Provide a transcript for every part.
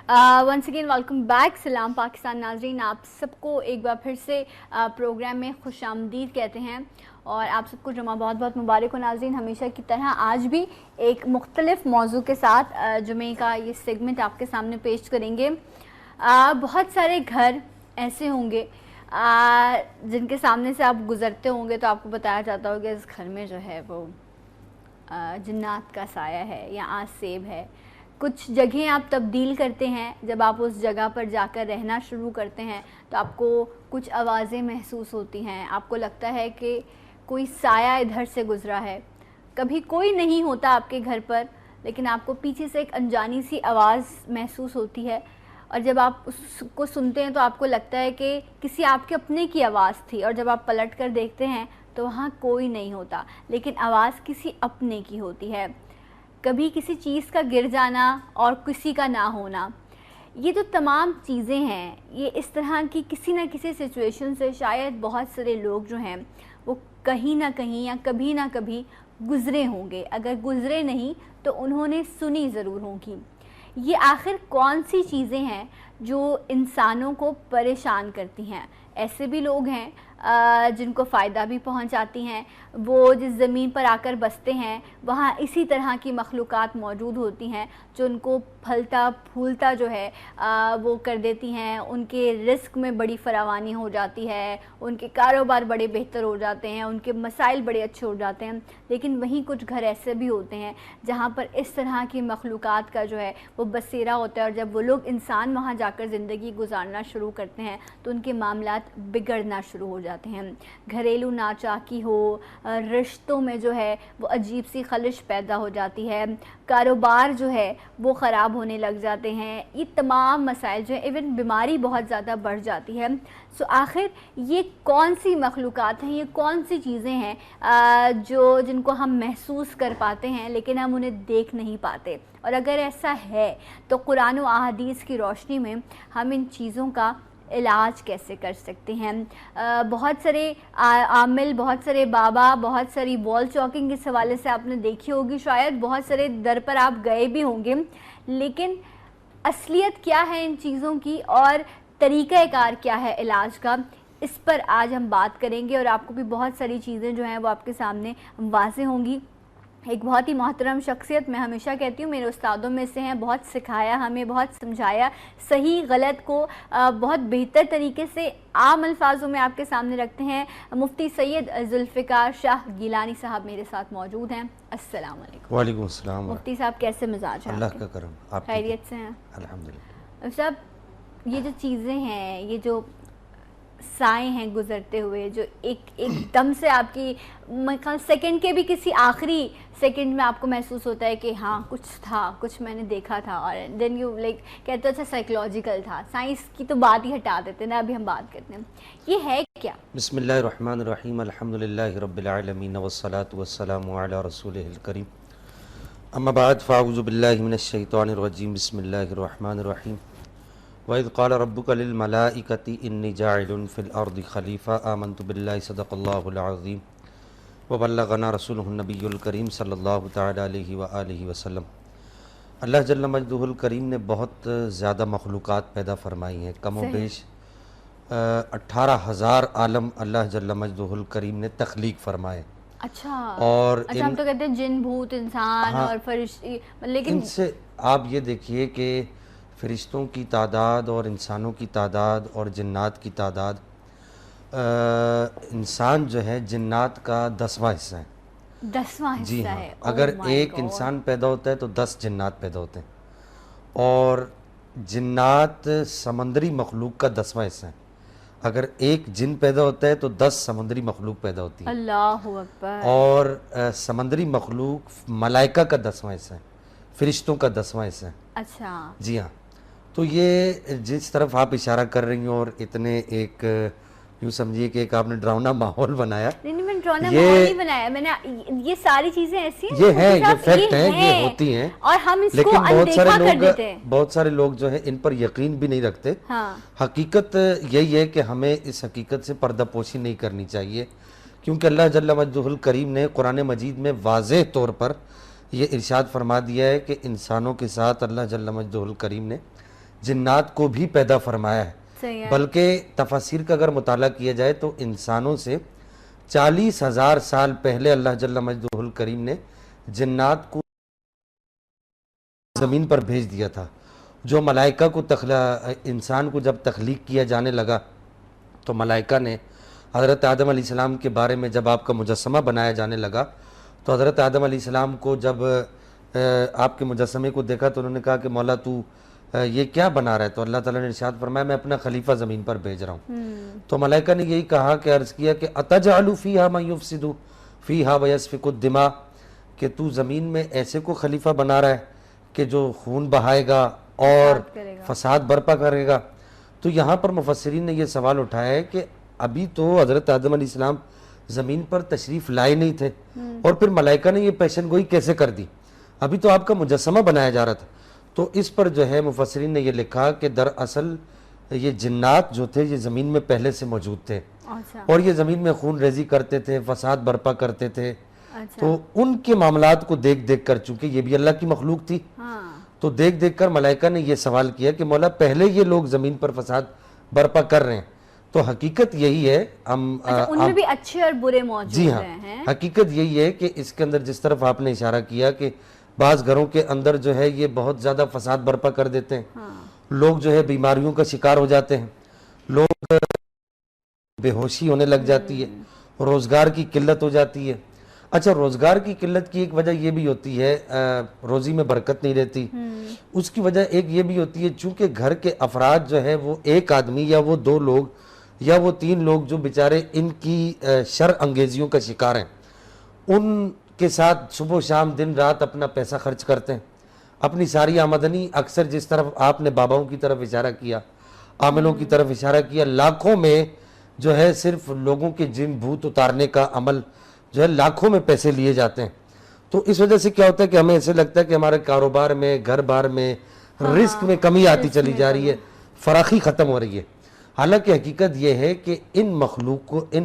Once again welcome back. سلام پاکستان ناظرین, آپ سب کو ایک بار پھر سے پروگرام میں خوش آمدید کہتے ہیں اور آپ سب کو جمعہ بہت بہت مبارک ہو. ناظرین, ہمیشہ کی طرح آج بھی ایک مختلف موضوع کے ساتھ جمعے کا یہ سیگمنٹ آپ کے سامنے پیش کریں گے. بہت سارے گھر ایسے ہوں گے جن کے سامنے سے آپ گزرتے ہوں گے تو آپ کو بتایا جاتا ہوگا اس گھر میں جو ہے وہ جنات کا سایہ ہے یا آج سیب ہے. کچھ جگہیں آپ تبدیل کرتے ہیں, جب آپ اس جگہ پر جا کر رہنا شروع کرتے ہیں تو آپ کو کچھ آوازیں محسوس ہوتی ہیں, آپ کو لگتا ہے کہ کوئی سایہ ادھر سے گزرا ہے. کبھی کوئی نہیں ہوتا آپ کے گھر پر, لیکن آپ کو پیچھے سے ایک انجانی سی آواز محسوس ہوتی ہے اور جب آپ اس کو سنتے ہیں تو آپ کو لگتا ہے کہ کسی آپ کے اپنے کی آواز تھی, اور جب آپ پلٹ کر دیکھتے ہیں تو وہاں کوئی نہیں ہوتا لیکن آواز کسی اپنے کی ہوتی ہے. کبھی کسی چیز کا گر جانا اور کسی کا نہ ہونا, یہ جو تمام چیزیں ہیں یہ اس طرح کی کسی نہ کسی سچویشن سے شاید بہت سارے لوگ جو ہیں وہ کہیں نہ کہیں یا کبھی نہ کبھی گزرے ہوں گے. اگر گزرے نہیں تو انہوں نے سنی ضرور ہوگی. یہ آخر کون سی چیزیں ہیں جو انسانوں کو پریشان کرتی ہیں؟ ایسے بھی لوگ ہیں جن کو فائدہ بھی پہنچاتی ہیں. وہ جس زمین پر آ کر بستے ہیں وہاں اسی طرح کی مخلوقات موجود ہوتی ہیں جو ان کو پھلتا پھولتا جو ہے وہ کر دیتی ہیں. ان کے رزق میں بڑی فراوانی ہو جاتی ہے, ان کے کاروبار بڑے بہتر ہو جاتے ہیں, ان کے مسائل بڑے اچھے ہو جاتے ہیں. لیکن وہیں کچھ گھر ایسے بھی ہوتے ہیں جہاں پر اس طرح کی مخلوقات کا جو ہے وہ بسیرا ہوتا ہے, اور جب وہ لوگ انسان وہاں جا کر زندگی گزارنا شروع کرتے ہیں تو ان کے معاملات بگڑنا شروع ہو جاتے ہیں. گھریلو ناچاکی ہو, رشتوں میں جو ہے وہ عجیب سی خلش پیدا ہو جاتی ہے, کاروبار جو ہے وہ خراب ہونے لگ جاتے ہیں. یہ تمام مسائل جو ہیں, ایون بیماری بہت زیادہ بڑھ جاتی ہے. سو آخر یہ کون سی مخلوقات ہیں, یہ کون سی چیزیں ہیں جن کو ہم محسوس کر پاتے ہیں لیکن ہم انہیں دیکھ نہیں پاتے؟ اور اگر ایسا ہے تو قرآن و احادیث کی روشنی میں ہم ان چیزوں کا علاج کیسے کر سکتے ہیں؟ بہت سارے عامل, بہت سارے بابا, بہت ساری وال چاکنگ اس حوالے سے آپ نے دیکھی ہوگی, شاید بہت سارے در پر آپ گئے بھی ہوں گے, لیکن اصلیت کیا ہے ان چیزوں کی اور طریقہ کار کیا ہے علاج کا, اس پر آج ہم بات کریں گے اور آپ کو بھی بہت ساری چیزیں جو ہیں وہ آپ کے سامنے واضح ہوں گی. ایک بہت ہی محترم شخصیت, میں ہمیشہ کہتی ہوں میرے استادوں میں سے ہیں, بہت سکھایا ہمیں, بہت سمجھایا, صحیح غلط کو بہت بہتر طریقے سے عام الفاظوں میں آپ کے سامنے رکھتے ہیں. مفتی سید ذوالفقار شاہ گیلانی صاحب میرے ساتھ موجود ہیں. السلام علیکم. وعلیکم السلام. مفتی صاحب کیسے مزاج ہیں؟ اللہ کا کرم. آپ خیریت سے ہیں؟ الحمدللہ. صاحب یہ جو چیزیں ہیں, یہ جو سائے ہیں گزرتے ہوئے, جو ایک دم سے آپ کی سیکنڈ کے بھی کسی آخری سیکنڈ میں آپ کو محسوس ہوتا ہے کہ ہاں کچھ تھا, کچھ میں نے دیکھا تھا, اور دین یو لائک کہتے اچھا سائیکولوجیکل تھا. سائنس کی تو بات ہی ہٹا دیتے نا, ابھی ہم بات کرتے ہیں یہ ہے کیا؟ بسم اللہ الرحمن الرحیم. الحمدللہ رب العالمین والصلاة والسلام علی رسولہ الکریم. اما بعد فاعوذ باللہ من الشیطان الرجیم. بسم اللہ الرحمن الرحیم. وَإِذْ قَالَ رَبُّكَ لِلْمَلَائِكَةِ إِنِّي جَاعِلٌ فِي الْأَرْضِ خَلِيفَةً آمَنْتُ بِاللَّهِ صدق اللہ العظیم وبلغنا رسولہ النبی الکریم صلی اللہ تعالی علیہ وآلہ وسلم. اللہ جل مجدہ الکریم نے بہت زیادہ مخلوقات پیدا فرمائی ہیں, کم و بیش 18,000 عالم اللہ جل مجدہ الکریم نے تخلیق فرمائے. اچھا, اور ہم تو کہتے ہیں جن, بھوت, انسان اور فرشتے, لیکن ان سے آپ یہ دیکھیے کہ فرشتوں کی تعداد اور انسانوں کی تعداد اور جنات کی تعداد, انسان جو ہے جنات کا 10واں حصہ ہے. 10واں جی حصہ ہاں, ہے. اگر ایک انسان پیدا ہوتا ہے تو 10 جنات پیدا ہوتے ہیں, اور جنات سمندری مخلوق کا 10واں حصہ ہے. اگر ایک جن پیدا ہوتا ہے تو 10 سمندری مخلوق پیدا ہوتی ہے. اللہ اکبر. اور سمندری مخلوق ملائکہ کا 10واں حصہ ہے, فرشتوں کا 10واں حصہ ہے. اچھا جی ہاں. تو یہ جس طرف آپ اشارہ کر رہی ہیں, اور اتنے ایک یوں سمجھیے کہ ایک آپ نے ڈراؤنا ماحول بنایا. نہیں, میں نے ڈراؤنا ماحول نہیں بنایا, میں نے یہ ساری چیزیں ایسی ہیں, یہ ہیں, یہ فیکٹ ہیں, یہ ہوتی ہیں, اور ہم اس کو لیکن اندیکھا کر دیتے ہیں. بہت سارے لوگ جو ہیں ان پر یقین بھی نہیں رکھتے. ہاں, حقیقت یہی ہے کہ ہمیں اس حقیقت سے پردہ پوشی نہیں کرنی چاہیے, کیونکہ اللہ جل مجدہ الکریم نے قرآن مجید میں واضح طور پر یہ ارشاد فرما دیا ہے کہ انسانوں کے ساتھ اللہ جل مجدہ الکریم نے جنات کو بھی پیدا فرمایا ہے. صحیح ہے. بلکہ تفاسیر کا اگر مطالعہ کیا جائے تو انسانوں سے 40,000 سال پہلے اللہ جل مجدہ الکریم نے جنات کو زمین پر بھیج دیا تھا. جو ملائکہ کو انسان کو جب تخلیق کیا جانے لگا تو ملائکہ نے حضرت آدم علیہ السلام کے بارے میں جب آپ کا مجسمہ بنایا جانے لگا تو حضرت آدم علیہ السلام کو جب آپ کے مجسمے کو دیکھا تو انہوں نے کہا کہ مولا تو یہ کیا بنا رہا ہے؟ تو اللہ تعالیٰ نے ارشاد فرمایا میں اپنا خلیفہ زمین پر بھیج رہا ہوں. تو ملائکہ نے یہی کہا کہ عرض کیا کہ اتجعل فیہا من یفسد فیہا ویسفک الدماء، کہ تو زمین میں ایسے کو خلیفہ بنا رہا ہے کہ جو خون بہائے گا اور فساد برپا کرے گا. تو یہاں پر مفسرین نے یہ سوال اٹھایا ہے کہ ابھی تو حضرت آدم علیہ السلام زمین پر تشریف لائے نہیں تھے اور پھر ملائکہ نے یہ پیشن گوئی کیسے کر دی؟ ابھی تو آپ کا مجسمہ بنایا جا رہا تھا. تو اس پر جو ہے مفسرین نے یہ لکھا کہ دراصل یہ جنات جو تھے یہ زمین میں پہلے سے موجود تھے اور یہ زمین میں خون ریزی کرتے تھے، فساد برپا کرتے تھے. تو ان کے معاملات کو دیکھ دیکھ کر، چونکہ یہ بھی اللہ کی مخلوق تھی، تو دیکھ دیکھ کر ملائکہ نے یہ سوال کیا کہ مولا پہلے یہ لوگ زمین پر فساد برپا کر رہے ہیں. تو حقیقت یہی ہے، ان میں بھی اچھے اور برے موجود جی ہاں، ہیں. حقیقت یہی ہے کہ اس کے اندر جس طرف آپ نے اشارہ کیا کہ بعض گھروں کے اندر جو ہے یہ بہت زیادہ فساد برپا کر دیتے ہیں. لوگ جو ہے بیماریوں کا شکار ہو جاتے ہیں، لوگ بے ہوشی ہونے لگ جاتی ہے، روزگار کی قلت ہو جاتی ہے. اچھا، روزگار کی قلت کی ایک وجہ یہ بھی ہوتی ہے، روزی میں برکت نہیں رہتی. اس کی وجہ ایک یہ بھی ہوتی ہے چونکہ گھر کے افراد جو ہے وہ ایک آدمی یا وہ دو لوگ یا وہ تین لوگ جو بیچارے ان کی شر انگیزیوں کا شکار ہیں، ان کے ساتھ صبح و شام دن رات اپنا پیسہ خرچ کرتے ہیں، اپنی ساری آمدنی. اکثر جس طرف آپ نے باباؤں کی طرف اشارہ کیا، عاملوں کی طرف اشارہ کیا، لاکھوں میں جو ہے صرف لوگوں کے جن بھوت اتارنے کا عمل جو ہے لاکھوں میں پیسے لیے جاتے ہیں. تو اس وجہ سے کیا ہوتا ہے کہ ہمیں ایسے لگتا ہے کہ ہمارے کاروبار میں، گھر بار میں رزق میں کمی آتی چلی جا رہی ہے، فراخی ختم ہو رہی ہے. حالانکہ حقیقت یہ ہے کہ ان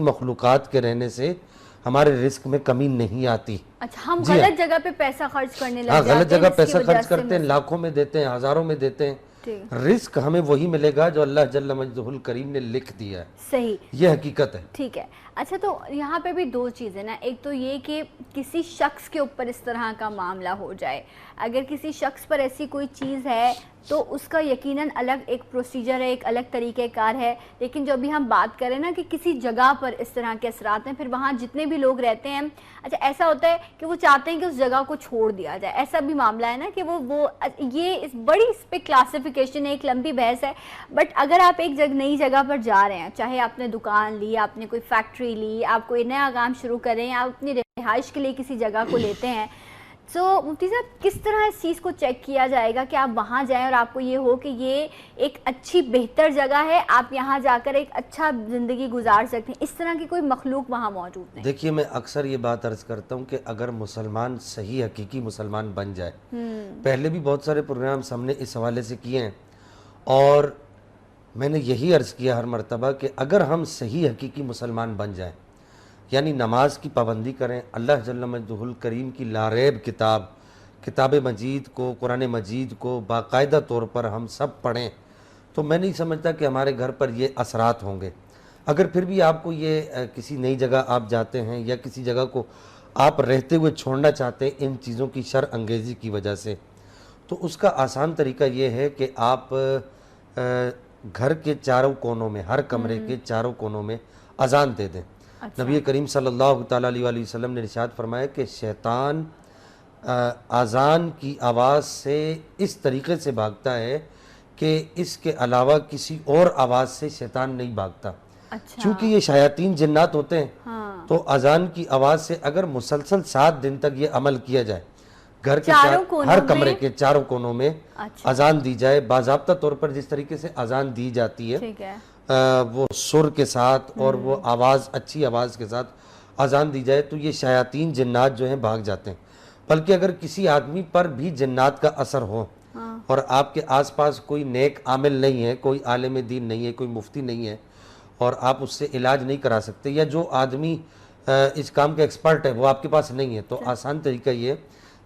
مخلوقات کے رہنے سے ہمارے رزق میں کمی نہیں آتی. اچھا، ہم غلط جگہ پہ پیسہ خرچ کرنے لگ جاتے ہیں، غلط جگہ پیسہ خرچ کرتے ہیں، لاکھوں میں دیتے ہیں، ہزاروں میں دیتے ہیں. رزق ہمیں وہی ملے گا جو اللہ جل مجدہ الکریم نے لکھ دیا ہے. صحیح، یہ حقیقت ہے. ٹھیک ہے. اچھا، تو یہاں پہ بھی دو چیزیں نا، ایک تو یہ کہ کسی شخص کے اوپر اس طرح کا معاملہ ہو جائے، اگر کسی شخص پر ایسی کوئی چیز ہے تو اس کا یقیناً الگ ایک پروسیجر ہے، ایک الگ طریقہ کار ہے. لیکن جو بھی ہم بات کریں نا کہ کسی جگہ پر اس طرح کے اثرات ہیں، پھر وہاں جتنے بھی لوگ رہتے ہیں، اچھا ایسا ہوتا ہے کہ وہ چاہتے ہیں کہ اس جگہ کو چھوڑ دیا جائے. ایسا بھی معاملہ ہے نا کہ وہ یہ بڑی اس پہ کلاسیفیکیشن ہے، ایک لمبی بحث ہے. بٹ اگر آپ ایک نئی جگہ پر جا رہے ہیں، چاہے آپ نے دکان لی، آپ نے کوئی فیکٹری لی، آپ کوئی نیا کام شروع کریں، آپ اپنی رہائش کے لیے کسی جگہ کو لیتے ہیں، تو مفتی صاحب کس طرح اس چیز کو چیک کیا جائے گا کہ آپ وہاں جائیں اور آپ کو یہ ہو کہ یہ ایک اچھی بہتر جگہ ہے، آپ یہاں جا کر ایک اچھا زندگی گزار سکتے ہیں، اس طرح کی کوئی مخلوق وہاں موجود نہیں؟ دیکھیے، میں اکثر یہ بات عرض کرتا ہوں کہ اگر مسلمان صحیح حقیقی مسلمان بن جائے، پہلے بھی بہت سارے پروگرامز ہم نے اس حوالے سے کیے ہیں اور میں نے یہی عرض کیا ہر مرتبہ کہ اگر ہم صحیح حقیقی مسلمان بن جائیں، یعنی نماز کی پابندی کریں، اللہ جل مجدہ الکریم کی لاریب کتاب مجید کو، قرآن مجید کو باقاعدہ طور پر ہم سب پڑھیں، تو میں نہیں سمجھتا کہ ہمارے گھر پر یہ اثرات ہوں گے. اگر پھر بھی آپ کو یہ کسی نئی جگہ آپ جاتے ہیں یا کسی جگہ کو آپ رہتے ہوئے چھوڑنا چاہتے ہیں ان چیزوں کی شر انگیزی کی وجہ سے، تو اس کا آسان طریقہ یہ ہے کہ آپ گھر کے چاروں کونوں میں، ہر کمرے کے چاروں کونوں میں اذان دے دیں. نبی کریم صلی اللہ تعالیٰ علیہ وسلم نے ارشاد فرمایا کہ شیطان اذان کی آواز سے اس طریقے سے بھاگتا ہے کہ اس کے علاوہ کسی اور آواز سے شیطان نہیں بھاگتا. چونکہ یہ شیاطین جنات ہوتے ہیں، تو اذان کی آواز سے اگر مسلسل 7 دن تک یہ عمل کیا جائے، گھر کے ہر کمرے کے چاروں کونوں میں اذان دی جائے، باضابطہ طور پر جس طریقے سے اذان دی جاتی ہے وہ سر کے ساتھ اور وہ اچھی آواز کے ساتھ اذان دی جائے، تو یہ شیاطین جنات جو ہیں بھاگ جاتے ہیں. بلکہ اگر کسی آدمی پر بھی جنات کا اثر ہو اور آپ کے آس پاس کوئی نیک عامل نہیں ہے، کوئی عالم دین نہیں ہے، کوئی مفتی نہیں ہے اور آپ اس سے علاج نہیں کرا سکتے، یا جو آدمی اس کام کا ایکسپرٹ ہے وہ آپ کے پاس نہیں ہے، تو آسان طریقہ یہ ہے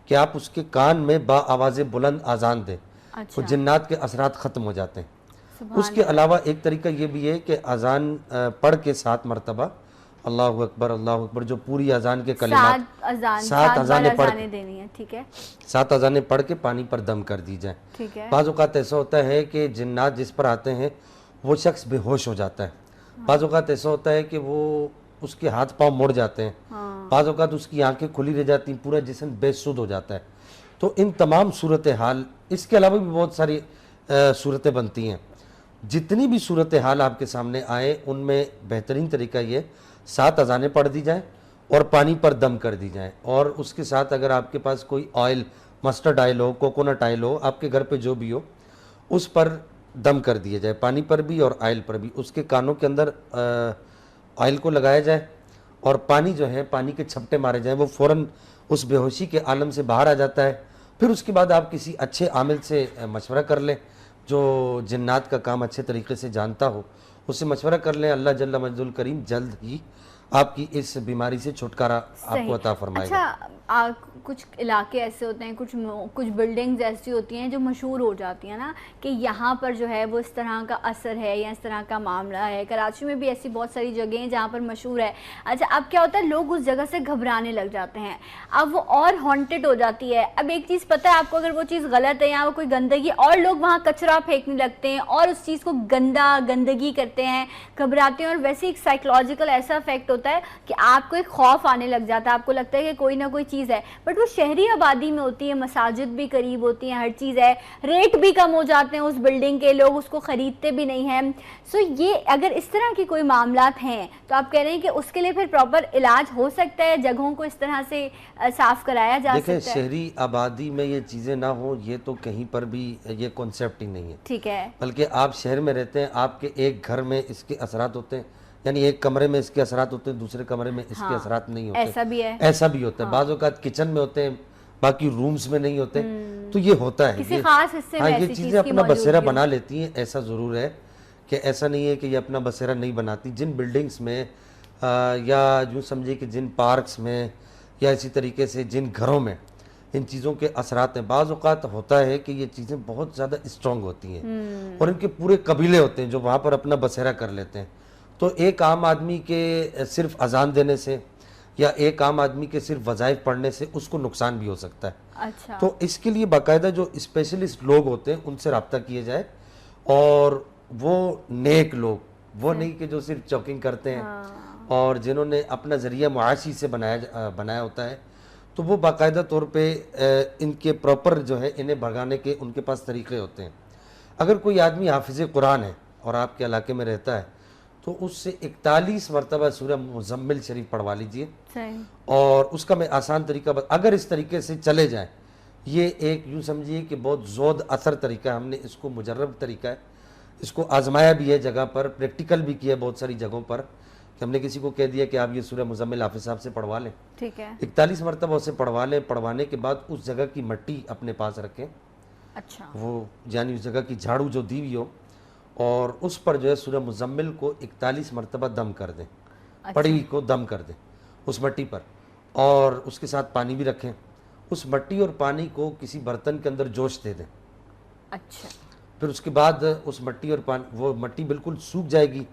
کہ آپ اس کے کان میں با آواز بلند اذان دیں. اچھا، وہ جنات کے اثرات ختم ہو جاتے ہیں. سبحان اس کے علاوہ ایک طریقہ یہ بھی ہے کہ اذان پڑھ کے 7 مرتبہ اللہ اکبر جو پوری اذان کے کلمات 7 اذانیں پڑھ کے دینی ہے. ٹھیک ہے، 7 اذانیں پڑھ کے پانی پر دم کر دی جائیں. ٹھیک ہے. بعض اوقات ایسا ہوتا ہے کہ جنات جس پر آتے ہیں وہ شخص بے ہوش ہو جاتا ہے. بعض اوقات ایسا ہوتا ہے کہ وہ اس کے ہاتھ پاؤں مڑ جاتے ہیں. بعض اوقات اس کی آنکھیں کھلی رہ جاتی ہیں, پورا جسم بے سود ہو جاتا ہے. تو ان تمام صورتحال, اس کے علاوہ بھی بہت ساری صورتیں بنتی ہیں. جتنی بھی صورتحال آپ کے سامنے آئے ان میں بہترین طریقہ یہ 7 اذانیں پڑھ دی جائیں اور پانی پر دم کر دی جائیں. اور اس کے ساتھ اگر آپ کے پاس کوئی آئل, مسٹرڈ آئل ہو, کوکونٹ آئل ہو, آپ کے گھر پہ جو بھی ہو, اس پر دم کر دیا جائے, پانی پر بھی اور آئل پر بھی. اس کے کانوں کے اندر آئل کو لگایا جائے اور پانی جو ہے, پانی کے چھپٹے مارے جائیں, وہ فوراً اس بے ہوشی کے عالم سے باہر آ جاتا ہے. پھر اس کے بعد آپ کسی اچھے عامل سے مشورہ کر لیں جو جنات کا کام اچھے طریقے سے جانتا ہو, اس سے مشورہ کر لیں. اللہ جل مجد الکریم جلد ہی آپ کی اس بیماری سے چھٹکارا آپ کو عطا فرمائے گا. اچھا, کچھ علاقے ایسے ہوتے ہیں, کچھ بلڈنگز ایسی ہوتی ہیں جو مشہور ہو جاتی ہیں نا کہ یہاں پر جو ہے وہ اس طرح کا اثر ہے یا اس طرح کا معاملہ ہے. کراچی میں بھی ایسی بہت ساری جگہیں ہیں جہاں پر مشہور ہے. اچھا, اب کیا ہوتا ہے, لوگ اس جگہ سے گھبرانے لگ جاتے ہیں, اب وہ اور ہانٹڈ ہو جاتی ہے. اب ایک چیز پتہ ہے آپ کو, اگر وہ چیز غلط ہے یا وہ کوئی گندگی, اور لوگ وہاں کچرا پھینکنے لگتے ہیں اور اس چیز کو گندگی کرتے ہیں, گھبراتے ہیں, اور ویسے ایک سائیکولوجیکل ایسا افیکٹ ہوتا ہے کہ آپ کو ایک خوف آنے لگ جاتا ہے, آپ کو لگتا ہے کہ کوئی نہ کوئی چیز ہے. بٹ وہ شہری آبادی میں ہوتی ہے, مساجد بھی قریب ہوتی ہیں, ہر چیز ہے, ریٹ بھی کم ہو جاتے ہیں اس بلڈنگ کے, لوگ اس کو خریدتے بھی نہیں ہیں. سو یہ اگر اس طرح کی کوئی معاملات ہیں تو آپ کہہ رہے ہیں کہ اس کے لیے پھر پراپر علاج ہو سکتا ہے, جگہوں کو اس طرح سے صاف کرایا جا سکتا ہے. دیکھیں, شہری آبادی میں یہ چیزیں نہ ہوں یہ تو کہیں پر بھی یہ کنسیپٹ ہی نہیں ہے. ٹھیک ہے, بلکہ آپ شہر میں رہتے ہیں, آپ کے ایک گھر میں اس کے اثرات ہوتے ہیں, یعنی ایک کمرے میں اس کے اثرات ہوتے ہیں, دوسرے کمرے میں اس کے اثرات نہیں ہوتے. ایسا بھی ہے, ایسا بھی ہوتا ہے. بعض اوقات کچن میں ہوتے ہیں, باقی رومز میں نہیں ہوتے. تو یہ ہوتا ہے, کسی خاص حصے میں یہ چیزیں اپنا بسیرا بنا لیتی ہیں. ایسا ضرور ہے کہ ایسا نہیں ہے کہ یہ اپنا بسیرا نہیں بناتی. جن بلڈنگز میں یا جو سمجھے کہ جن پارکس میں یا اسی طریقے سے جن گھروں میں ان چیزوں کے اثرات ہیں, بعض اوقات ہوتا ہے کہ یہ چیزیں بہت زیادہ اسٹرانگ ہوتی ہیں اور ان کے پورے قبیلے ہوتے ہیں جو وہاں پر اپنا بسیرا کر لیتے ہیں. تو ایک عام آدمی کے صرف اذان دینے سے یا ایک عام آدمی کے صرف وظائف پڑھنے سے اس کو نقصان بھی ہو سکتا ہے. اچھا, تو اس کے لیے باقاعدہ جو اسپیشلسٹ لوگ ہوتے ہیں ان سے رابطہ کیا جائے, اور وہ نیک لوگ, وہ نہیں کہ جو صرف چوکنگ کرتے ہیں اور جنہوں نے اپنا ذریعہ معاشی سے بنایا ہوتا ہے, تو وہ باقاعدہ طور پہ ان کے پراپر جو ہے انہیں بھگانے کے ان کے پاس طریقے ہوتے ہیں. اگر کوئی آدمی حافظ قرآن ہے اور آپ کے علاقے میں رہتا ہے تو اس سے 41 مرتبہ سورہ مزمل شریف پڑھوا لیجئے. اور اس کا میں آسان طریقہ اگر اس طریقے سے چلے جائیں, یہ ایک یوں سمجھیے کہ بہت زود اثر طریقہ ہے. ہم نے اس کو مجرب طریقہ ہے, اس کو آزمایا بھی ہے جگہ پر, پریکٹیکل بھی کیا بہت ساری جگہوں پر, کہ ہم نے کسی کو کہہ دیا کہ آپ یہ سورہ مزمل حافظ صاحب سے پڑھوا لیں. ٹھیک ہے, 41 مرتبہ اسے پڑھوا لیں. پڑھوانے کے بعد اس جگہ کی مٹی اپنے پاس رکھیں. اچھا, وہ یعنی اس جگہ کی جھاڑو جو دی ہوئی ہو, اور اس پر جو ہے سورہ مزمل کو 41 مرتبہ دم کر دیں. پڑی ہوئی کو دم کر دیں اس مٹی پر, اور اس کے ساتھ پانی بھی رکھیں. اس مٹی اور پانی کو کسی برتن کے اندر جوش دے دیں. اچھا, پھر اس کے بعد اس مٹی اور پانی, وہ مٹی بالکل سوکھ جائے گی,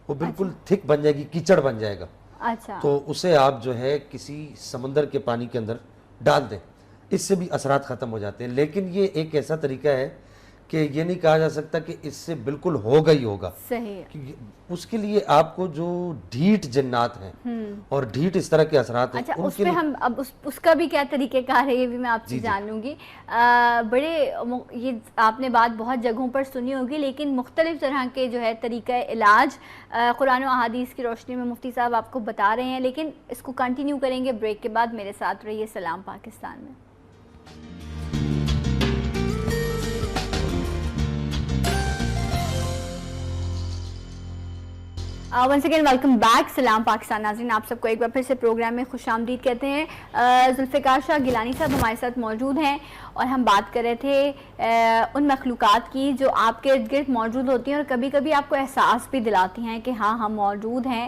وہ بالکل تھک بن جائے گی, کیچڑ بن جائے گا. اچھا, تو اسے آپ جو ہے کسی سمندر کے پانی کے اندر ڈال دیں. اس سے بھی اثرات ختم ہو جاتے ہیں. لیکن یہ ایک ایسا طریقہ ہے کہ یہ نہیں کہا جا سکتا کہ اس سے بالکل ہوگا ہی ہوگا. صحیح, اس کے لیے آپ کو جو ڈھیٹ جنات ہیں اور ڈھیٹ اس طرح کے اثرات ہیں. اچھا, اس پہ ہم اب اس کا بھی کیا طریقہ کار ہے یہ بھی میں آپ سے جان لوں گی. بڑے یہ آپ نے بات بہت جگہوں پر سنی ہوگی, لیکن مختلف طرح کے جو ہے طریقہ علاج قرآن و احادیث کی روشنی میں مفتی صاحب آپ کو بتا رہے ہیں. لیکن اس کو کنٹینیو کریں گے بریک کے بعد. میرے ساتھ رہیے سلام پاکستان میں. Once again welcome back. سلام پاکستان ناظرین, آپ سب کو ایک بار پھر سے پروگرام میں خوش آمدید کہتے ہیں. ذوالفقار شاہ گیلانی صاحب ہمارے ساتھ موجود ہیں, اور ہم بات کر رہے تھے ان مخلوقات کی جو آپ کے ارد گرد موجود ہوتی ہیں اور کبھی کبھی آپ کو احساس بھی دلاتی ہیں کہ ہاں ہم موجود ہیں.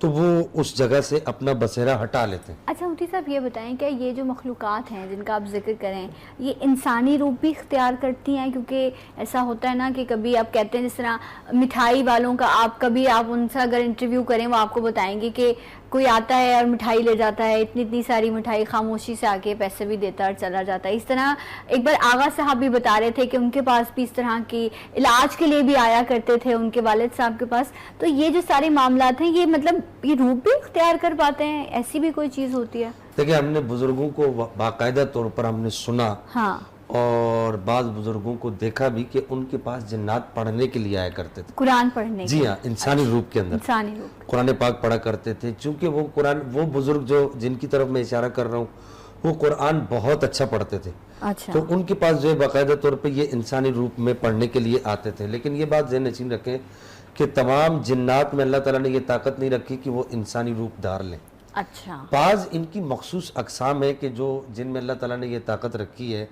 تو وہ اس جگہ سے اپنا بسیرا ہٹا لیتے ہیں. اچھا مفتی صاحب یہ بتائیں کہ یہ جو مخلوقات ہیں جن کا آپ ذکر کریں یہ انسانی روپ بھی اختیار کرتی ہیں؟ کیونکہ ایسا ہوتا ہے نا کہ کبھی آپ کہتے ہیں جس طرح مٹھائی والوں کا کبھی آپ ان سے اگر انٹرویو کریں وہ آپ کو بتائیں گے کہ کوئی آتا ہے اور مٹھائی لے جاتا ہے، اتنی ساری مٹھائی خاموشی سے آ کے پیسے بھی دیتا ہے اور چلا جاتا ہے. اس طرح ایک بار آغا صاحب بھی بتا رہے تھے کہ ان کے پاس بھی اس طرح کی علاج کے لیے بھی آیا کرتے تھے ان کے والد صاحب کے پاس. تو یہ جو سارے معاملات ہیں یہ مطلب یہ روپ بھی اختیار کر پاتے ہیں؟ ایسی بھی کوئی چیز ہوتی ہے؟ دیکھیں ہم نے بزرگوں کو باقاعدہ طور پر ہم نے سنا اور بعض بزرگوں کو دیکھا بھی کہ ان کے پاس جنات پڑھنے کے لیے آیا کرتے تھے، قرآن پڑھنے جی ہاں، انسانی روپ کے اندر انسانی روپ قرآن پاک پڑھا کرتے تھے. چونکہ وہ قرآن، وہ بزرگ جو جن کی طرف میں اشارہ کر رہا ہوں وہ قرآن بہت اچھا پڑھتے تھے. تو ان کے پاس جو ہے باقاعدہ طور پہ یہ انسانی روپ میں پڑھنے کے لیے آتے تھے. لیکن یہ بات ذہن نشین رکھیں کہ تمام جنات میں اللہ تعالیٰ نے یہ طاقت نہیں رکھی کہ وہ انسانی روپ دھار لیں. اچھا، بعض ان کی مخصوص اقسام ہے کہ جو جن میں اللہ تعالیٰ نے یہ طاقت رکھی ہے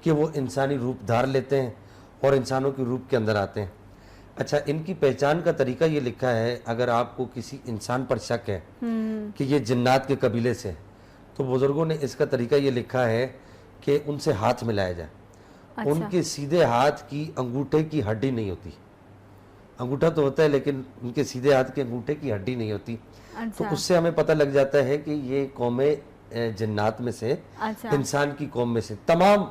کہ وہ انسانی روپ دھار لیتے ہیں اور انسانوں کے روپ کے اندر آتے ہیں. اچھا، ان کی پہچان کا طریقہ یہ لکھا ہے، اگر آپ کو کسی انسان پر شک ہے کہ یہ جنات کے قبیلے سے، تو بزرگوں نے اس کا طریقہ یہ لکھا ہے کہ ان سے ہاتھ ملایا جائے. ان کے سیدھے ہاتھ کی انگوٹھے کی ہڈی نہیں ہوتی، انگوٹھا تو ہوتا ہے لیکن ان کے سیدھے ہاتھ کے انگوٹھے کی ہڈی نہیں ہوتی. تو اس سے ہمیں پتہ لگ جاتا ہے کہ یہ قوم جنات میں سے، انسان کی قوم میں سے تمام.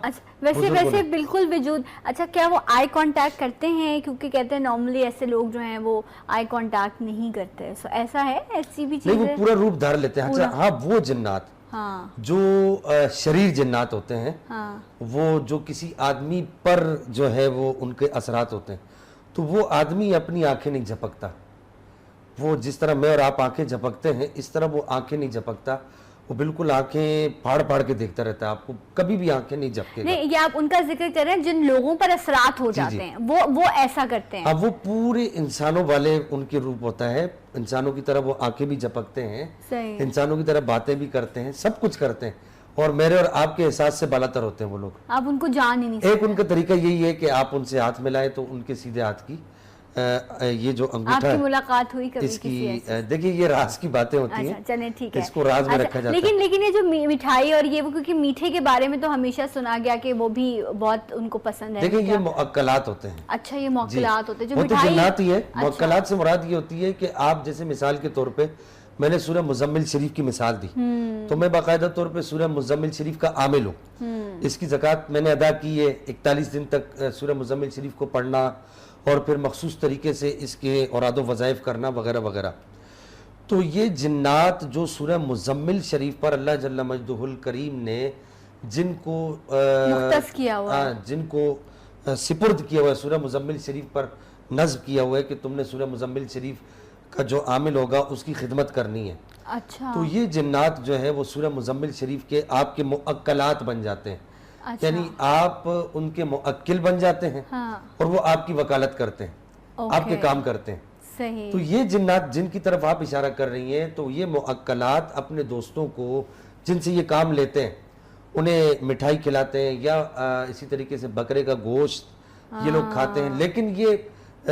ویسے بالکل وجود. اچھا، کیا وہ آئی کانٹیکٹ کرتے ہیں؟ کیونکہ کہتے ہیں نارملی ایسے لوگ جو ہیں وہ آئی کانٹیکٹ نہیں کرتے. ایسا ہے؟ ایسی بھی چیز نہیں، وہ پورا روپ دھار لیتے ہیں. اچھا ہاں، وہ جنات جو شریر جنات ہوتے ہیں، وہ جو کسی آدمی پر جو ہے وہ ان کے اثرات ہوتے ہیں، تو وہ آدمی اپنی آنکھیں نہیں جھپکتا. وہ جس طرح میں اور آپ آنکھیں جھپکتے ہیں اس طرح وہ آنکھیں نہیں جھپکتا. وہ بالکل آنکھیں پھاڑ کے دیکھتا رہتا ہے، آپ کو کبھی بھی آنکھیں نہیں جھپکے گا. نہیں، یہ آپ ان کا ذکر کر رہے ہیں جن لوگوں پر اثرات ہو جاتے ہیں، وہ ایسا کرتے ہیں. اب وہ پورے انسانوں والے ان کے روپ ہوتا ہے، انسانوں کی طرح وہ آنکھیں بھی جھپکتے ہیں، انسانوں کی طرح باتیں بھی کرتے ہیں، سب کچھ کرتے ہیں، اور میرے اور آپ کے احساس سے بالا تر ہوتے ہیں وہ لوگ. آپ ان کو جان ہی نہیں سکتے. ایک ان کا طریقہ یہی ہے کہ آپ ان سے ہاتھ ملائیں تو ان کے سیدھے ہاتھ کی یہ جو انگوٹھا ہے، ملاقات ہوئی کبھی اس کی دیکھیے یہ راز کی باتیں ہوتی ہیں. چلیں ٹھیک ہے، اس کو راز میں رکھا جاتا ہے. لیکن یہ جو مٹھائی اور یہ وہ، کیونکہ میٹھے کے بارے میں تو ہمیشہ سنا گیا کہ وہ بھی بہت ان کو پسند ہے. دیکھیں یہ معقلات ہوتے ہیں. اچھا، یہ معقلات ہوتے ہیں جو وہ تو جنات ہی ہے. معقلات سے مراد یہ ہوتی ہے کہ آپ جیسے مثال کے طور پہ میں نے سورہ مزمل شریف کی مثال دی، تو میں باقاعدہ طور پہ سورہ مزمل شریف کا عامل ہوں. اس کی زکوٰۃ میں نے ادا کی ہے. 41 دن تک سورہ مزمل شریف کو پڑھنا اور پھر مخصوص طریقے سے اس کے اوراد و وظائف کرنا وغیرہ وغیرہ. تو یہ جنات جو سورہ مزمل شریف پر اللہ جل مجدہ الکریم نے جن کو مختص کیا ہوا ہے، جن کو سپرد کیا ہوا ہے، سورہ مزمل شریف پر نصب کیا ہوا ہے کہ تم نے سورہ مزمل شریف کا جو عامل ہوگا اس کی خدمت کرنی ہے. اچھا، تو یہ جنات جو ہے وہ سورہ مزمل شریف کے آپ کے معقلات بن جاتے ہیں. یعنی آپ ان کے موکل بن جاتے ہیں اور وہ آپ کی وکالت کرتے ہیں، آپ کے کام کرتے ہیں. صحیح. تو یہ جنات جن کی طرف آپ اشارہ کر رہی ہیں، تو یہ موکلات اپنے دوستوں کو جن سے یہ کام لیتے ہیں انہیں مٹھائی کھلاتے ہیں، یا اسی طریقے سے بکرے کا گوشت یہ لوگ کھاتے ہیں. لیکن یہ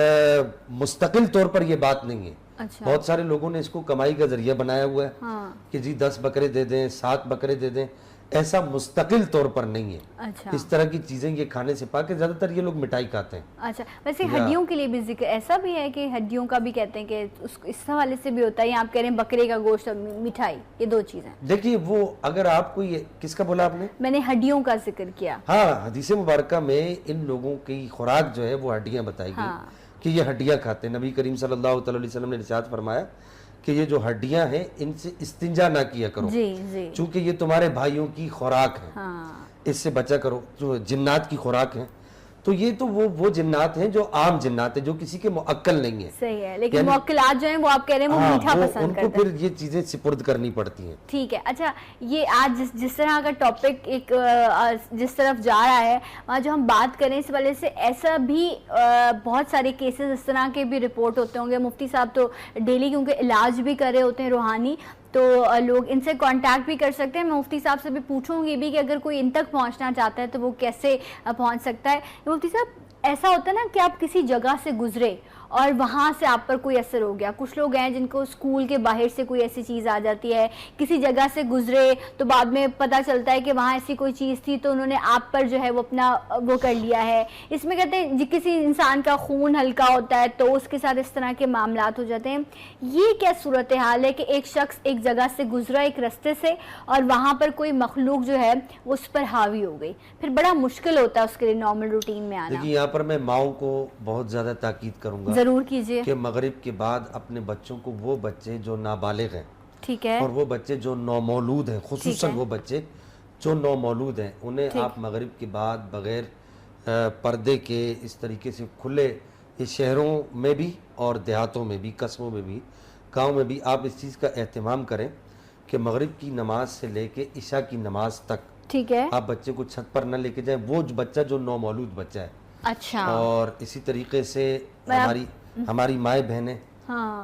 مستقل طور پر یہ بات نہیں ہے. بہت سارے لوگوں نے اس کو کمائی کا ذریعہ بنایا ہوا ہے کہ جی 10 بکرے دے دیں، 7 بکرے دے دیں. ایسا مستقل طور پر نہیں ہے. اس طرح کی چیزیں یہ کھانے سے پاک ہے. زیادہ تر یہ لوگ مٹھائی کھاتے ہیں. اچھا، ویسے ہڈیوں کے لیے بھی ذکر ایسا بھی ہے کہ ہڈیوں کا بھی کہتے ہیں کہ اس حوالے سے بھی ہوتا ہے، یا آپ کہہ رہے ہیں بکرے کا گوشت اور مٹھائی یہ دو چیزیں؟ دیکھیے وہ اگر آپ کو یہ کس کا بولا آپ نے؟ میں نے ہڈیوں کا ذکر کیا. ہاں، حدیث مبارکہ میں ان لوگوں کی خوراک جو ہے وہ ہڈیاں بتائی گئی کہ یہ ہڈیاں کھاتے ہیں. نبی کریم صلی اللہ علیہ وسلم نے ارشاد فرمایا کہ یہ جو ہڈیاں ہیں ان سے استنجا نہ کیا کرو، چونکہ یہ تمہارے بھائیوں کی خوراک ہے، اس سے بچا کرو. جو جنات کی خوراک ہیں، تو یہ تو وہ جنات ہیں جو عام جنات ہیں، جو کسی کے معقل نہیں ہیں. صحیح ہے، لیکن معقلات جو ہیں وہ آپ کہہ رہے ہیں وہ میٹھا پسند کرتے ہیں، ان کو پھر یہ چیزیں سپرد کرنی پڑتی ہیں. ٹھیک ہے. اچھا، یہ آج جس طرح کا ٹاپک ایک جس طرف جا رہا ہے، وہاں جو ہم بات کریں اس والے سے ایسا بھی بہت سارے کیسز اس طرح کے بھی رپورٹ ہوتے ہوں گے. مفتی صاحب تو ڈیلی کیونکہ علاج بھی کر رہے ہوتے ہیں روحانی، تو لوگ ان سے کانٹیکٹ بھی کر سکتے ہیں. میں مفتی صاحب سے بھی پوچھوں گی بھی کہ اگر کوئی ان تک پہنچنا چاہتا ہے تو وہ کیسے پہنچ سکتا ہے. مفتی صاحب ایسا ہوتا ہے نا کہ آپ کسی جگہ سے گزرے اور وہاں سے آپ پر کوئی اثر ہو گیا. کچھ لوگ ہیں جن کو اسکول کے باہر سے کوئی ایسی چیز آ جاتی ہے, کسی جگہ سے گزرے تو بعد میں پتہ چلتا ہے کہ وہاں ایسی کوئی چیز تھی تو انہوں نے آپ پر جو ہے وہ اپنا وہ کر لیا ہے. اس میں کہتے ہیں کسی انسان کا خون ہلکا ہوتا ہے تو اس کے ساتھ اس طرح کے معاملات ہو جاتے ہیں. یہ کیا صورتحال ہے کہ ایک شخص ایک جگہ سے گزرا ایک رستے سے اور وہاں پر کوئی مخلوق جو ہے وہ اس پر حاوی ہو گئی, پھر بڑا مشکل ہوتا ہے اس کے لیے نارمل روٹین میں آنا. دیکھیے یہاں پر میں ماؤں کو بہت زیادہ تاکید کروں گا ضرور کیجئے کہ مغرب کے بعد اپنے بچوں کو, وہ بچے جو نابالغ ہیں ٹھیک ہے اور وہ بچے جو نومولود ہیں, خصوصاً وہ بچے جو نومولود ہیں, انہیں آپ مغرب کے بعد بغیر پردے کے اس طریقے سے کھلے شہروں میں بھی اور دیہاتوں میں بھی, قصبوں میں بھی, گاؤں میں بھی آپ اس چیز کا اہتمام کریں کہ مغرب کی نماز سے لے کے عشاء کی نماز تک ٹھیک ہے آپ بچے کو چھت پر نہ لے کے جائیں, وہ بچہ جو نومولود بچہ ہے. اچھا. اور اسی طریقے سے ہماری مائیں بہنیں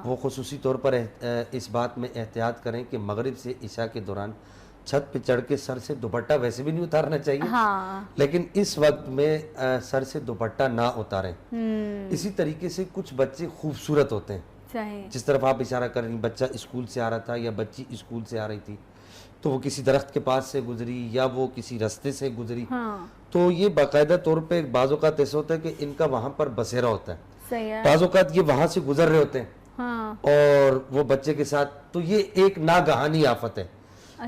وہ خصوصی طور پر اس بات میں احتیاط کریں کہ مغرب سے عشاء کے دوران چھت پہ چڑھ کے سر سے دوپٹہ ویسے بھی نہیں اتارنا چاہیے, لیکن اس وقت میں سر سے دوپٹہ نہ اتاریں. اسی طریقے سے کچھ بچے خوبصورت ہوتے ہیں, جس طرف آپ اشارہ کر رہی ہیں, بچہ اسکول سے آ رہا تھا یا بچی اسکول سے آ رہی تھی تو وہ کسی درخت کے پاس سے گزری یا وہ کسی رستے سے گزری, تو یہ باقاعدہ طور پہ بعض اوقات ایسا ہوتا ہے کہ ان کا وہاں پر بسیرا ہوتا ہے, بعض اوقات یہ وہاں سے گزر رہے ہوتے ہیں اور وہ بچے کے ساتھ, تو یہ ایک ناگہانی آفت ہے.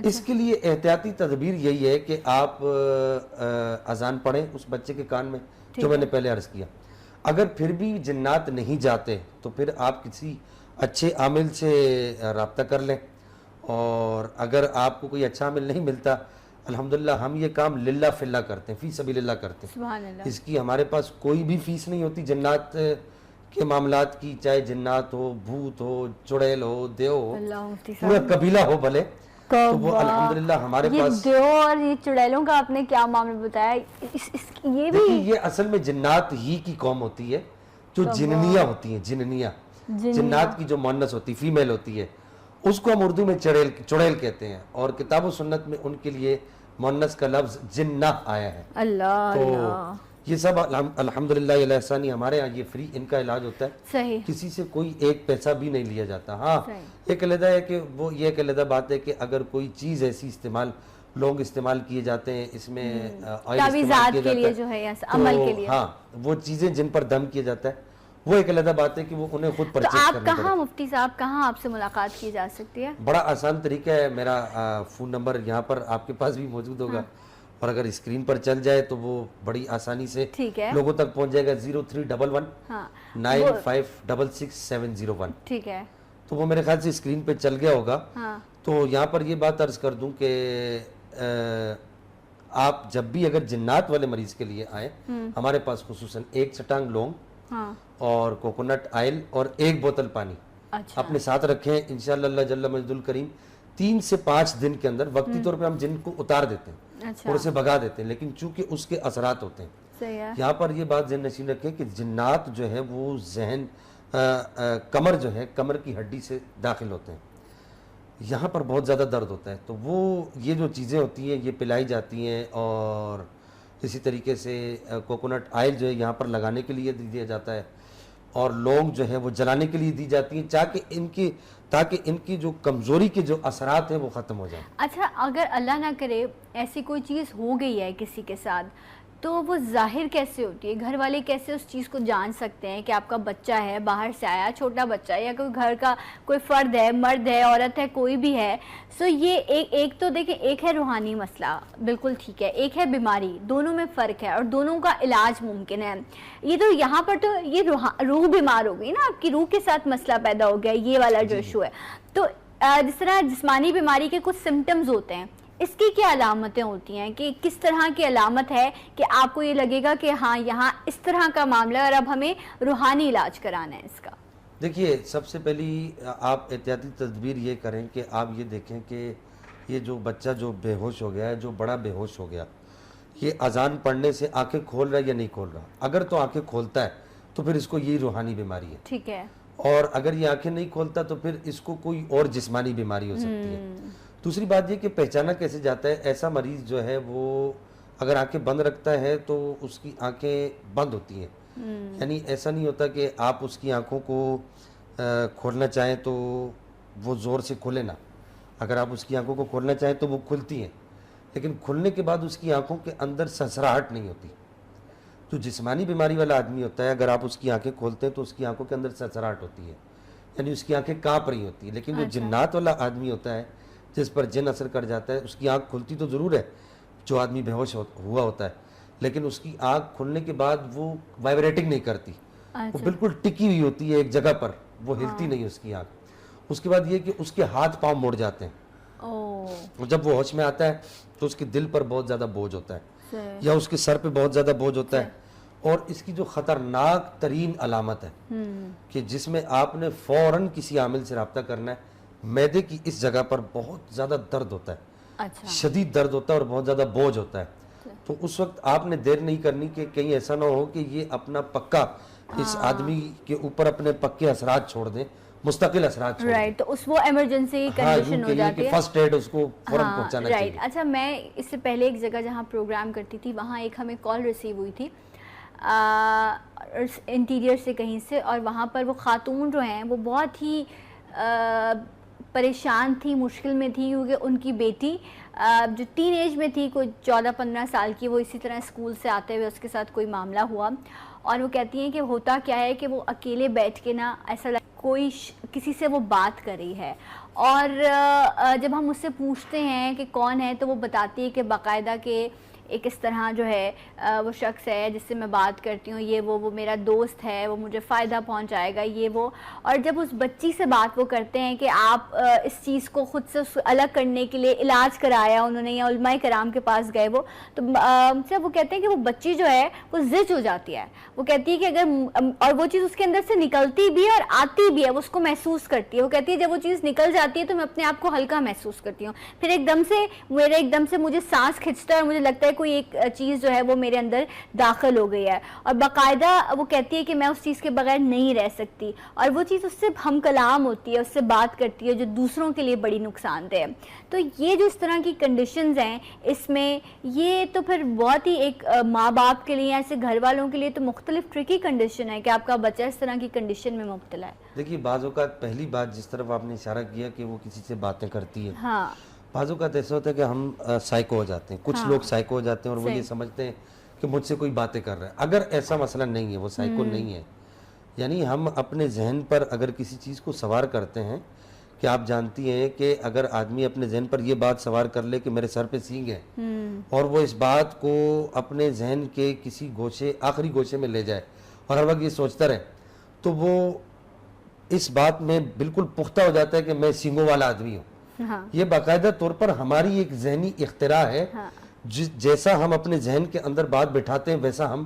اس کے لیے احتیاطی تدبیر یہی ہے کہ آپ اذان پڑھیں اس بچے کے کان میں, جو میں نے پہلے عرض کیا. اگر پھر بھی جنات نہیں جاتے تو پھر آپ کسی اچھے عامل سے رابطہ کر لیں, اور اگر آپ کو کوئی اچھا عامل نہیں ملتا, الحمدللہ ہم یہ کام للہ فی اللہ کرتے ہیں, فی سبیل اللہ کرتے ہیں. سبحان اللہ. اس کی ہمارے پاس کوئی بھی فیس نہیں ہوتی جنات کے معاملات کی, چاہے جنات ہو, بھوت ہو, چڑیل ہو, دیو ہو, پورا قبیلہ ہو بھلے, تو وہ الحمدللہ ہمارے پاس. دیو اور یہ چڑیلوں کا آپ نے کیا معاملہ بتایا, یہ بھی یہ اصل میں جنات ہی کی قوم ہوتی ہے جو جننیاں ہوتی ہیں, جننیاں, جنات کی جو مؤنث ہوتی, فیمیل ہوتی ہے, اس کو ہم اردو میں چڑیل کہتے ہیں, اور کتاب و سنت میں ان کے لیے مؤنث کا لفظ جنہ آیا ہے. اللہ تو یہ سب الحمدللہ احسانی ہمارے ہاں یہ فری ان کا علاج ہوتا ہے, صحیح, کسی سے کوئی ایک پیسہ بھی نہیں لیا جاتا. ہاں ایک علیحدہ ہے کہ وہ یہ ایک علیحدہ بات ہے کہ اگر کوئی چیز ایسی لوگ استعمال کیے جاتے ہیں, اس میں آئل استعمال کیا جاتا ہے, عمل کے لیے, ہاں وہ چیزیں جن پر دم کیا جاتا ہے وہ ایک علیحدہ بات ہے کہ وہ انہیں خود پرچیز کرنا پڑے. تو آپ کہاں مفتی صاحب, کہاں آپ سے ملاقات کی جا سکتی ہے؟ بڑا آسان طریقہ ہے, میرا فون نمبر یہاں پر آپ کے پاس بھی موجود ہوگا, اور اگر اسکرین پر چل جائے تو وہ بڑی آسانی سے لوگوں تک پہنچ جائے گا. 0311 9566 ٹھیک ہے, تو وہ میرے خیال سے اسکرین پہ چل گیا ہوگا. تو یہاں پر یہ بات عرض کر دوں کہ آپ جب بھی اگر جنات والے مریض کے لیے آئیں, ہمارے پاس خصوصاً 1 چٹانگ لونگ اور کوکونٹ آئل اور 1 بوتل پانی اپنے ساتھ رکھیں. انشاءاللہ اللہ جل مجد الکریم 3 سے 5 دن کے اندر وقتی طور پہ ہم جن کو اتار دیتے ہیں اور اسے بھگا دیتے ہیں, لیکن چونکہ اس کے اثرات ہوتے ہیں. یہاں پر یہ بات ذہن نشین رکھیں کہ جنات جو ہے وہ ذہن کمر جو ہے, کمر کی ہڈی سے داخل ہوتے ہیں, یہاں پر بہت زیادہ درد ہوتا ہے. تو وہ یہ جو چیزیں ہوتی ہیں یہ پلائی جاتی ہیں, اور اسی طریقے سے کوکونٹ آئل جو ہے یہاں پر لگانے کے لیے دیا جاتا ہے, اور لونگ جو ہے وہ جلانے کے لیے دی جاتی ہیں تاکہ ان کی جو کمزوری کے جو اثرات ہیں وہ ختم ہو جائیں. اچھا, اگر اللہ نہ کرے ایسی کوئی چیز ہو گئی ہے کسی کے ساتھ, تو وہ ظاہر کیسے ہوتی ہے؟ گھر والے کیسے اس چیز کو جان سکتے ہیں کہ آپ کا بچہ ہے, باہر سے آیا, چھوٹا بچہ ہے, یا کوئی گھر کا کوئی فرد ہے, مرد ہے, عورت ہے, کوئی بھی ہے. سو یہ ایک تو دیکھیں, ایک ہے روحانی مسئلہ, بالکل ٹھیک ہے, ایک ہے بیماری, دونوں میں فرق ہے اور دونوں کا علاج ممکن ہے. یہ تو یہاں پر تو یہ روح بیمار ہو گئی نا, آپ کی روح کے ساتھ مسئلہ پیدا ہو گیا, یہ والا جو ایشو ہے. تو جس طرح جسمانی بیماری کے کچھ سمٹمز ہوتے ہیں, اس کی کیا علامتیں ہوتی ہیں, کہ کس طرح کی علامت ہے کہ آپ کو یہ لگے گا کہ ہاں یہاں اس طرح کا معاملہ ہے اور اب ہمیں روحانی علاج کرانا ہے اس کا؟ دیکھیے, سب سے پہلی آپ احتیاطی تدبیر یہ کریں کہ آپ یہ دیکھیں کہ یہ جو بچہ جو بے ہوش ہو گیا ہے, جو بڑا بے ہوش ہو گیا, یہ اذان پڑھنے سے آنکھیں کھول رہا ہے یا نہیں کھول رہا. اگر تو آنکھیں کھولتا ہے تو پھر اس کو یہی روحانی بیماری ہے. ٹھیک ہے. اور اگر یہ آنکھیں نہیں کھولتا تو پھر اس کو کوئی اور جسمانی بیماری ہو سکتی ہے. دوسری بات یہ کہ پہچانا کیسے جاتا ہے, ایسا مریض جو ہے وہ اگر آنکھیں بند رکھتا ہے تو اس کی آنکھیں بند ہوتی ہیں, یعنی ایسا نہیں ہوتا کہ آپ اس کی آنکھوں کو کھولنا چاہیں تو وہ زور سے کھولے نا. اگر آپ اس کی آنکھوں کو کھولنا چاہیں تو وہ کھلتی ہیں, لیکن کھلنے کے بعد اس کی آنکھوں کے اندر سرسراہٹ نہیں ہوتی. جو جسمانی بیماری والا آدمی ہوتا ہے, اگر آپ اس کی آنکھیں کھولتے ہیں تو اس کی آنکھوں کے اندر سرسراہٹ ہوتی ہے, یعنی اس کی آنکھیں کانپ رہی ہوتی ہیں. لیکن جو جنات والا آدمی ہوتا ہے, جس پر جن اثر کر جاتا ہے, اس کی آنکھ کھلتی تو ضرور ہے جو آدمی بے ہوش ہوا ہوتا ہے, لیکن اس کی آنکھ کھلنے کے بعد وہ وائبریٹنگ نہیں کرتی, وہ بالکل ٹکی ہوئی ہوتی ہے ایک جگہ پر, وہ ہلتی نہیں اس کی آنکھ. اس کے بعد یہ کہ اس کے ہاتھ پاؤں مڑ جاتے ہیں, اور جب وہ ہوش میں آتا ہے تو اس کے دل پر بہت زیادہ بوجھ ہوتا ہے, یا اس کے سر پہ بہت زیادہ بوجھ ہوتا ہے. اور اس کی جو خطرناک ترین علامت ہے کہ جس میں آپ نے فوراً کسی عامل سے رابطہ کرنا ہے, معدے کی اس جگہ پر بہت زیادہ درد ہوتا ہے, شدید درد ہوتا ہے اور بہت زیادہ بوجھ ہوتا ہے. تو اس وقت آپ نے دیر نہیں کرنی کہ کہیں ایسا نہ ہو کہ یہ اپنا پکا اس آدمی کے اوپر اپنے پکے اثرات چھوڑ دیں, مستقل اثرات چھوڑ دیں. تو اس وہ ایمرجنسی کنڈیشن ہو جاتی ہے, فرسٹ ایڈ اس کو فوراً پہنچانا چاہیے. اچھا, میں اس سے پہلے ایک جگہ جہاں پروگرام کرتی تھی وہاں ایک ہمیں کال ریسیو ہوئی تھی انٹیریئر سے کہیں سے, اور وہاں پر وہ خاتون جو ہیں وہ بہت ہی پریشان تھی, مشکل میں تھی, کیونکہ ان کی بیٹی جو ٹین ایج میں تھی, کوئی 14-15 سال کی, وہ اسی طرح اسکول سے آتے ہوئے اس کے ساتھ کوئی معاملہ ہوا, اور وہ کہتی ہیں کہ ہوتا کیا ہے کہ وہ اکیلے بیٹھ کے نا ایسا کوئی کسی سے وہ بات کر رہی ہے, اور جب ہم اس سے پوچھتے ہیں کہ کون ہے تو وہ بتاتی ہے کہ باقاعدہ کہ ایک اس طرح جو ہے وہ شخص ہے جس سے میں بات کرتی ہوں, یہ وہ میرا دوست ہے, وہ مجھے فائدہ پہنچائے گا, یہ وہ. اور جب اس بچی سے بات وہ کرتے ہیں کہ آپ اس چیز کو خود سے الگ کرنے کے لیے علاج کرایا انہوں نے یا علماء کرام کے پاس گئے, وہ تو وہ کہتے ہیں کہ وہ بچی جو ہے وہ زج ہو جاتی ہے. وہ کہتی ہے کہ اگر اور وہ چیز اس کے اندر سے نکلتی بھی ہے اور آتی بھی ہے, وہ اس کو محسوس کرتی ہے. وہ کہتی ہے جب وہ چیز نکل جاتی ہے تو میں اپنے آپ کو ہلکا محسوس کرتی ہوں, پھر ایک دم سے مجھے سانس کھنچتا ہے اور مجھے لگتا ہے کوئی ایک چیز جو ہے وہ میرے اندر داخل ہو گئی ہے, اور باقاعدہ وہ کہتی ہے کہ میں اس چیز کے بغیر نہیں رہ سکتی, اور وہ چیز اس سے ہم کلام ہوتی ہے, اس سے بات کرتی ہے, جو دوسروں کے لیے بڑی نقصان دہ ہے. تو یہ جو اس طرح کی کنڈیشنز ہیں, اس میں یہ تو پھر بہت ہی ایک ماں باپ کے لیے, ایسے گھر والوں کے لیے تو مختلف ٹرکی کنڈیشن ہے کہ آپ کا بچہ اس طرح کی کنڈیشن میں مبتلا ہے. دیکھیے, بعض اوقات پہلی بات جس طرف آپ نے اشارہ کیا کہ وہ کسی سے باتیں کرتی ہے, ہاں, بعض اوقات ایسا ہوتا ہے کہ ہم سائیکو ہو جاتے ہیں, کچھ لوگ سائیکو ہو جاتے ہیں اور وہ یہ سمجھتے ہیں کہ مجھ سے کوئی باتیں کر رہا ہے. اگر ایسا مسئلہ نہیں ہے, وہ سائیکو نہیں ہے, یعنی ہم اپنے ذہن پر اگر کسی چیز کو سوار کرتے ہیں, کہ آپ جانتی ہیں کہ اگر آدمی اپنے ذہن پر یہ بات سوار کر لے کہ میرے سر پہ سینگ ہے, اور وہ اس بات کو اپنے ذہن کے کسی گوشے, آخری گوشے میں لے جائے اور ہر وقت یہ سوچتا رہے, تو وہ اس بات میں بالکل پختہ ہو جاتا ہے کہ میں سینگوں والا آدمی ہوں. یہ باقاعدہ طور پر ہماری ایک ذہنی اختراع ہے, جیسا ہم اپنے ذہن کے اندر بات بٹھاتے ہیں ویسا ہم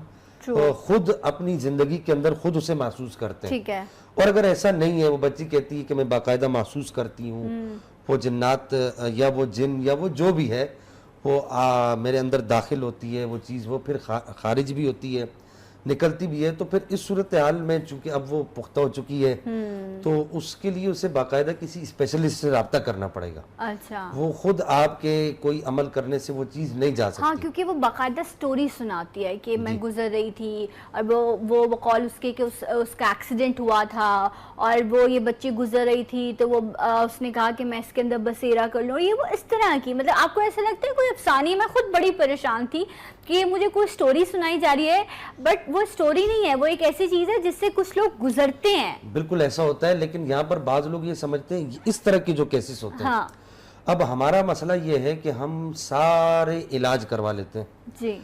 خود اپنی زندگی کے اندر خود اسے محسوس کرتے ہیں. اور اگر ایسا نہیں ہے, وہ بچی کہتی ہے کہ میں باقاعدہ محسوس کرتی ہوں, وہ جنات یا وہ جن یا وہ جو بھی ہے وہ میرے اندر داخل ہوتی ہے, وہ چیز وہ پھر خارج بھی ہوتی ہے, نکلتی بھی ہے, تو پھر اس صورتحال میں چونکہ اب وہ پختہ ہو چکی ہے تو اس کے لیے اسے باقاعدہ کسی اسپیشلسٹ سے رابطہ کرنا پڑے گا. اچھا, وہ خود آپ کے کوئی عمل کرنے سے وہ چیز نہیں جا سکتی. ہاں, کیونکہ وہ باقاعدہ سٹوری سناتی ہے کہ میں گزر رہی تھی, اور وہ قول اس کے کہ اس کا ایکسیڈنٹ ہوا تھا, اور وہ یہ بچی گزر رہی تھی تو وہ اس نے کہا کہ میں اس کے اندر بسیرا کر لوں, یہ وہ اس طرح کی, مطلب آپ کو ایسا لگتا ہے کوئی افسانے. میں خود بڑی پریشان تھی کہ مجھے کوئی سٹوری سنائی جا رہی ہے, بٹ وہ سٹوری نہیں ہے, وہ ایک ایسی چیز ہے جس سے کچھ لوگ گزرتے ہیں. بالکل ایسا ہوتا ہے, لیکن یہاں پر بعض لوگ یہ سمجھتے ہیں اس طرح کے جو کیسز ہوتے ہیں. اب ہمارا مسئلہ یہ ہے کہ ہم سارے علاج کروا لیتے ہیں, جی,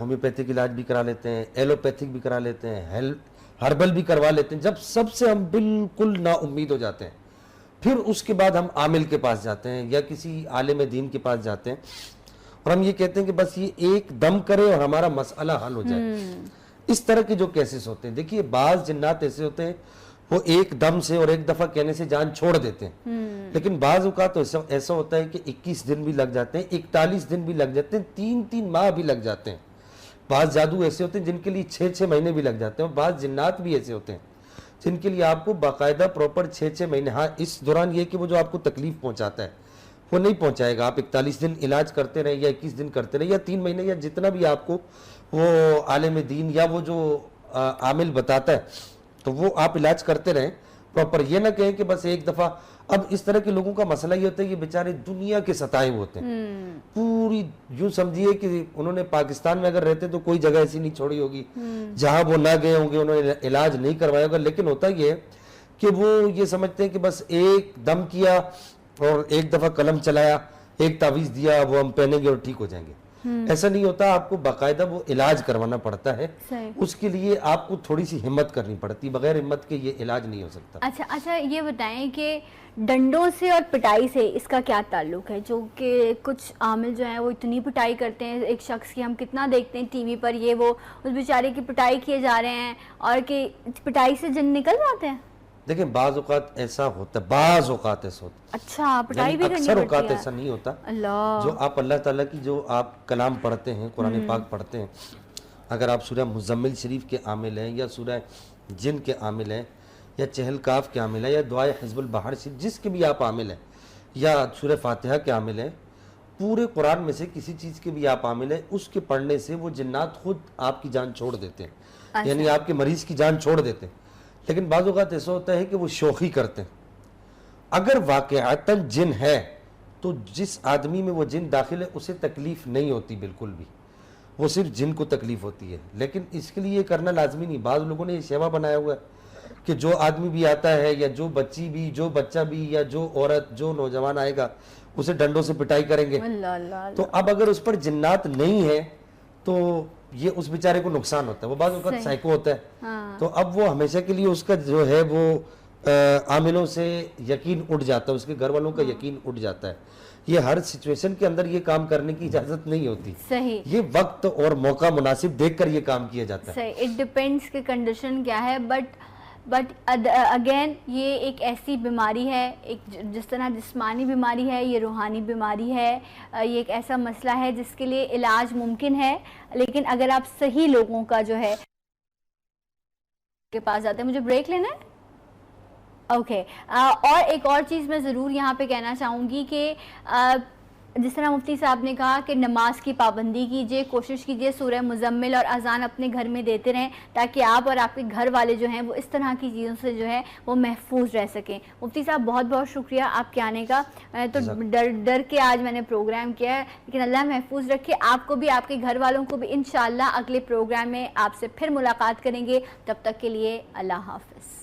ہومیوپیتھک علاج بھی کرا لیتے ہیں, ایلوپیتھک بھی کرا لیتے ہیں, ہربل بھی کروا لیتے ہیں. جب سب سے ہم بالکل نا امید ہو جاتے ہیں, پھر اس کے بعد ہم عامل کے پاس جاتے ہیں یا کسی عالم دین کے پاس جاتے ہیں, اور ہم یہ کہتے ہیں کہ بس یہ ایک دم کرے اور ہمارا مسئلہ حل ہو جائے. اس طرح کے جو کیسز ہوتے ہیں, دیکھیے بعض جنات ایسے ہوتے ہیں وہ ایک دم سے اور ایک دفعہ کہنے سے جان چھوڑ دیتے ہیں, لیکن بعض اوقات ایسا ہوتا ہے کہ 21 دن بھی لگ جاتے ہیں, 41 دن بھی لگ جاتے ہیں, 3 ماہ بھی لگ جاتے ہیں. بعض جادو ایسے ہوتے ہیں جن کے لیے 6 مہینے بھی لگ جاتے ہیں, اور بعض جنات بھی ایسے ہوتے ہیں جن کے لیے آپ کو باقاعدہ پراپر 6 مہینے, ہاں اس دوران یہ کہ وہ جو آپ کو تکلیف پہنچاتا ہے وہ نہیں پہنچائے گا. آپ 41 دن علاج کرتے رہیں یا 21 دن کرتے رہیں یا 3 مہینے یا جتنا بھی آپ کو وہ عالم دین یا وہ جو عامل بتاتا ہے تو وہ آپ علاج کرتے رہیں پراپر. یہ نہ کہیں کہ بس ایک دفعہ. اب اس طرح کے لوگوں کا مسئلہ یہ ہوتا ہے کہ بیچارے دنیا کے ستائے ہوتے ہیں, پوری یوں سمجھیے کہ انہوں نے پاکستان میں اگر رہتے تو کوئی جگہ ایسی نہیں چھوڑی ہوگی جہاں وہ نہ گئے ہوں گے, انہوں نے علاج نہیں کروایا ہوگا. لیکن ہوتا یہ ہے کہ وہ یہ سمجھتے ہیں کہ بس ایک دم کیا اور ایک دفعہ قلم چلایا, ایک تعویذ دیا, وہ ہم پہنیں گے اور ٹھیک ہو جائیں گے. ایسا نہیں ہوتا, آپ کو باقاعدہ وہ علاج کروانا پڑتا ہے. اس کے لیے آپ کو تھوڑی سی ہمت کرنی پڑتی, بغیر ہمت کے یہ علاج نہیں ہو سکتا. اچھا یہ بتائیں کہ ڈنڈوں سے اور پٹائی سے اس کا کیا تعلق ہے؟ جو کہ کچھ عامل جو ہیں وہ اتنی پٹائی کرتے ہیں ایک شخص کی, ہم کتنا دیکھتے ہیں ٹی وی پر, یہ وہ اس بیچارے کی پٹائی کیے جا رہے ہیں اور کہ پٹائی سے جن نکل جاتے ہیں. دیکھیں بعض اوقات ایسا ہوتا ہے, بعض اوقات ایسا ہوتا ہے. اچھا پٹائی بھی کرنی اکثر پڑتی اوقات ہے. ایسا نہیں ہوتا. اللہ, جو آپ اللہ تعالیٰ کی جو آپ کلام پڑھتے ہیں, قرآن پاک پڑھتے ہیں, اگر آپ سورہ مزمل شریف کے عامل ہیں یا سورہ جن کے عامل ہیں یا چہل کاف کے عامل ہیں یا دعائے حزب البحر شریف جس کے بھی آپ عامل ہیں یا سورہ فاتحہ کے عامل ہیں, پورے قرآن میں سے کسی چیز کے بھی آپ عامل ہیں, اس کے پڑھنے سے وہ جنات خود آپ کی جان چھوڑ دیتے ہیں, یعنی آپ کے مریض کی جان چھوڑ دیتے ہیں. لیکن بعض اوقات ایسا ہوتا ہے کہ وہ شوخی کرتے ہیں. اگر واقعتاً جن ہے تو جس آدمی میں وہ جن داخل ہے اسے تکلیف نہیں ہوتی بالکل بھی, وہ صرف جن کو تکلیف ہوتی ہے. لیکن اس کے لیے کرنا لازمی نہیں. بعض لوگوں نے یہ شیوا بنایا ہوا ہے کہ جو آدمی بھی آتا ہے یا جو بچی بھی, جو بچہ بھی یا جو عورت, جو نوجوان آئے گا اسے ڈنڈوں سے پٹائی کریں گے. تو اب اگر اس پر جنات نہیں ہے تو یہ اس بیچارے کو نقصان ہوتا ہے, وہ بعض اوقات سائیکو ہوتا ہے. تو اب وہ ہمیشہ کے لیے اس کا جو ہے وہ عاملوں سے یقین اٹھ جاتا ہے, اس کے گھر والوں کا یقین اٹھ جاتا ہے. یہ ہر سچویشن کے اندر یہ کام کرنے کی اجازت نہیں ہوتی. صحیح, یہ وقت اور موقع مناسب دیکھ کر یہ کام کیا جاتا ہے. صحیح, اٹ ڈیپینڈس کہ کنڈیشن کیا ہے. بٹ اگین یہ ایک ایسی بیماری ہے, ایک جس طرح جسمانی بیماری ہے یہ روحانی بیماری ہے. یہ ایک ایسا مسئلہ ہے جس کے لیے علاج ممکن ہے, لیکن اگر آپ صحیح لوگوں کا جو ہے کے پاس جاتے ہیں. مجھے بریک لینا ہے. اوکے, اور ایک اور چیز میں ضرور یہاں پہ کہنا چاہوں گی کہ جس طرح مفتی صاحب نے کہا کہ نماز کی پابندی کیجئے, کوشش کیجئے سورہ مزمل اور اذان اپنے گھر میں دیتے رہیں تاکہ آپ اور آپ کے گھر والے جو ہیں وہ اس طرح کی چیزوں سے جو ہے وہ محفوظ رہ سکیں. مفتی صاحب بہت بہت شکریہ آپ کے آنے کا. تو ڈر کے آج میں نے پروگرام کیا ہے, لیکن اللہ محفوظ رکھے آپ کو بھی, آپ کے گھر والوں کو بھی. انشاءاللہ اگلے پروگرام میں آپ سے پھر ملاقات کریں گے. تب تک کے لیے اللہ حافظ.